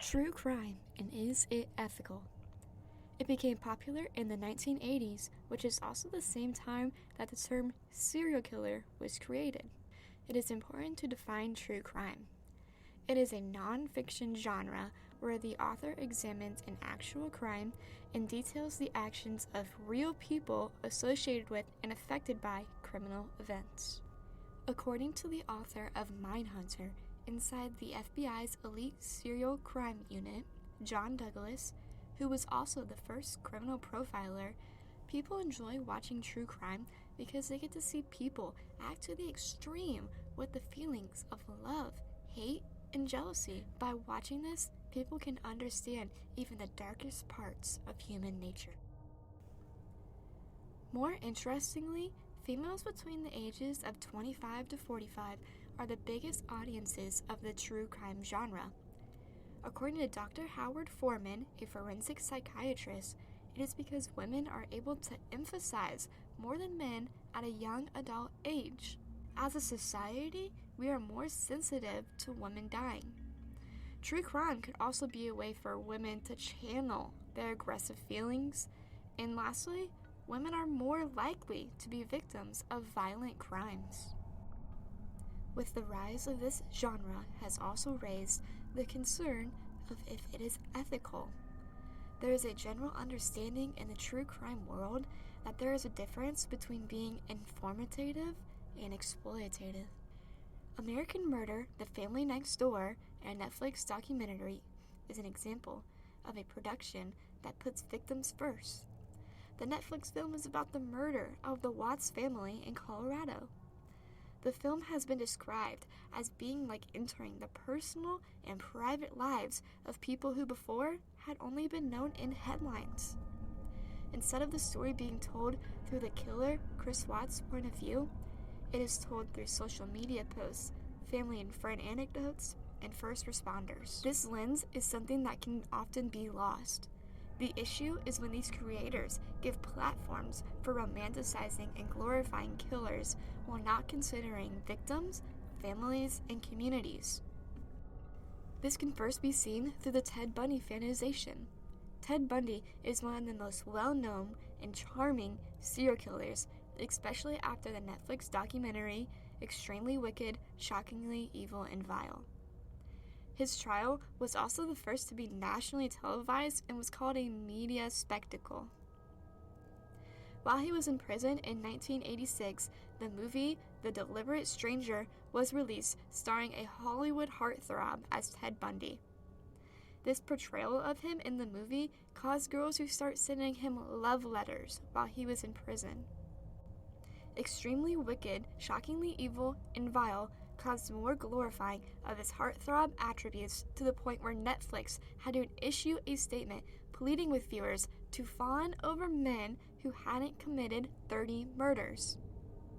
True crime, and is it ethical? It became popular in the 1980s, which is also the same time that the term serial killer was created. It is important to define true crime. It is a non-fiction genre where the author examines an actual crime and details the actions of real people associated with and affected by criminal events. According to the author of Mindhunter, inside the FBI's elite serial crime unit, John Douglas, who was also the first criminal profiler, people enjoy watching true crime because they get to see people act to the extreme with the feelings of love, hate, and jealousy. By watching this, people can understand even the darkest parts of human nature. More interestingly, females between the ages of 25 to 45 are the biggest audiences of the true crime genre. According to Dr. Howard Foreman, a forensic psychiatrist, it is because women are able to emphasize more than men at a young adult age. As a society, we are more sensitive to women dying. True crime could also be a way for women to channel their aggressive feelings. And lastly, women are more likely to be victims of violent crimes. With the rise of this genre has also raised the concern of if it is ethical. There is a general understanding in the true crime world that there is a difference between being informative and exploitative. American Murder, The Family Next Door, a Netflix documentary, is an example of a production that puts victims first. The Netflix film is about the murder of the Watts family in Colorado. The film has been described as being like entering the personal and private lives of people who before had only been known in headlines. Instead of the story being told through the killer, Chris Watts' point of view, it is told through social media posts, family and friend anecdotes, and first responders. This lens is something that can often be lost. The issue is when these creators give platforms for romanticizing and glorifying killers while not considering victims, families, and communities. This can first be seen through the Ted Bundy fanization. Ted Bundy is one of the most well-known and charming serial killers, especially after the Netflix documentary Extremely Wicked, Shockingly Evil and Vile. His trial was also the first to be nationally televised and was called a media spectacle. While he was in prison in 1986, the movie The Deliberate Stranger was released, starring a Hollywood heartthrob as Ted Bundy. This portrayal of him in the movie caused girls to start sending him love letters while he was in prison. Extremely Wicked, Shockingly Evil, and Vile caused more glorifying of his heartthrob attributes to the point where Netflix had to issue a statement pleading with viewers to fawn over men who hadn't committed 30 murders.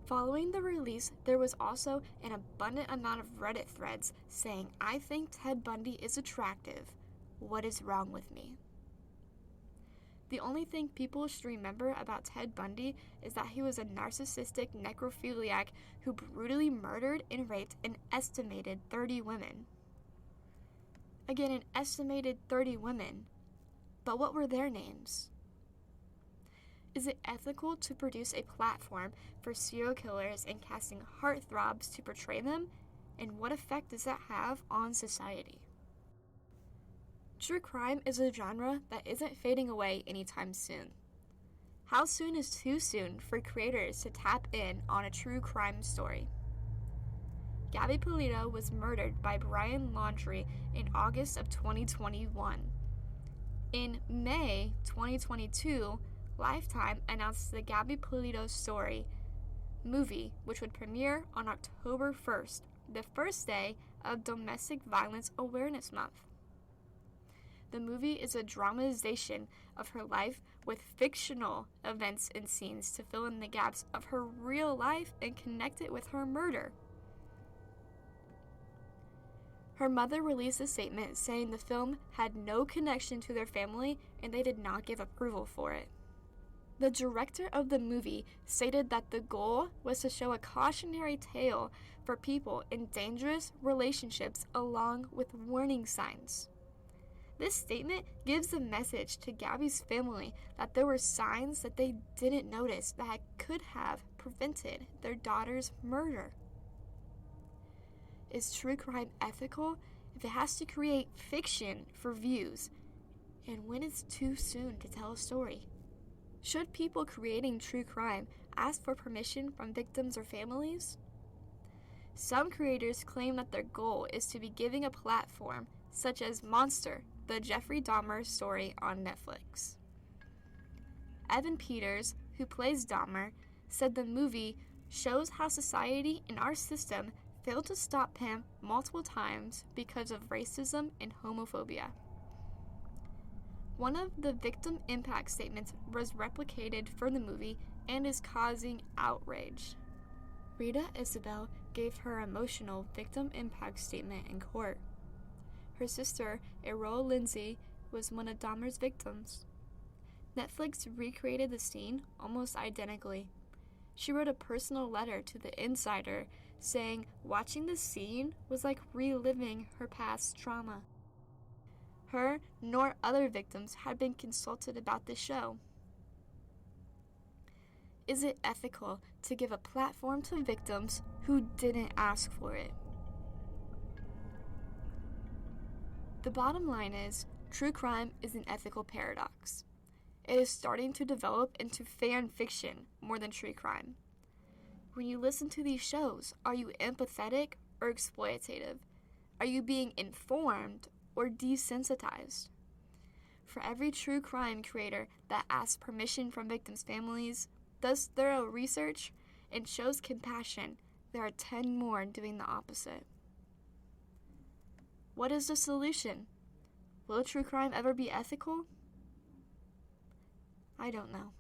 Following the release, there was also an abundant amount of Reddit threads saying, "I think Ted Bundy is attractive. What is wrong with me?" The only thing people should remember about Ted Bundy is that he was a narcissistic necrophiliac who brutally murdered and raped an estimated 30 women. Again, an estimated 30 women. But what were their names? Is it ethical to produce a platform for serial killers and casting heartthrobs to portray them? And what effect does that have on society? True crime is a genre that isn't fading away anytime soon. How soon is too soon for creators to tap in on a true crime story? Gabby Polito was murdered by Brian Laundrie in August of 2021. In May 2022, Lifetime announced the Gabby Polito story movie, which would premiere on October 1st, the first day of Domestic Violence Awareness Month. The movie is a dramatization of her life with fictional events and scenes to fill in the gaps of her real life and connect it with her murder. Her mother released a statement saying the film had no connection to their family and they did not give approval for it. The director of the movie stated that the goal was to show a cautionary tale for people in dangerous relationships along with warning signs. This statement gives a message to Gabby's family that there were signs that they didn't notice that could have prevented their daughter's murder. Is true crime ethical if it has to create fiction for views, and when it's too soon to tell a story? Should people creating true crime ask for permission from victims or families? Some creators claim that their goal is to be giving a platform, such as Monster, the Jeffrey Dahmer story on Netflix. Evan Peters, who plays Dahmer, said the movie shows how society and our system failed to stop him multiple times because of racism and homophobia. One of the victim impact statements was replicated for the movie and is causing outrage. Rita Isabel gave her emotional victim impact statement in court. Her sister, Errol Lindsay, was one of Dahmer's victims. Netflix recreated the scene almost identically. She wrote a personal letter to The Insider saying watching the scene was like reliving her past trauma. Her nor other victims had been consulted about the show. Is it ethical to give a platform to victims who didn't ask for it? The bottom line is, true crime is an ethical paradox. It is starting to develop into fan fiction more than true crime. When you listen to these shows, are you empathetic or exploitative? Are you being informed or desensitized? For every true crime creator that asks permission from victims' families, does thorough research, and shows compassion, there are 10 more doing the opposite. What is the solution? Will true crime ever be ethical? I don't know.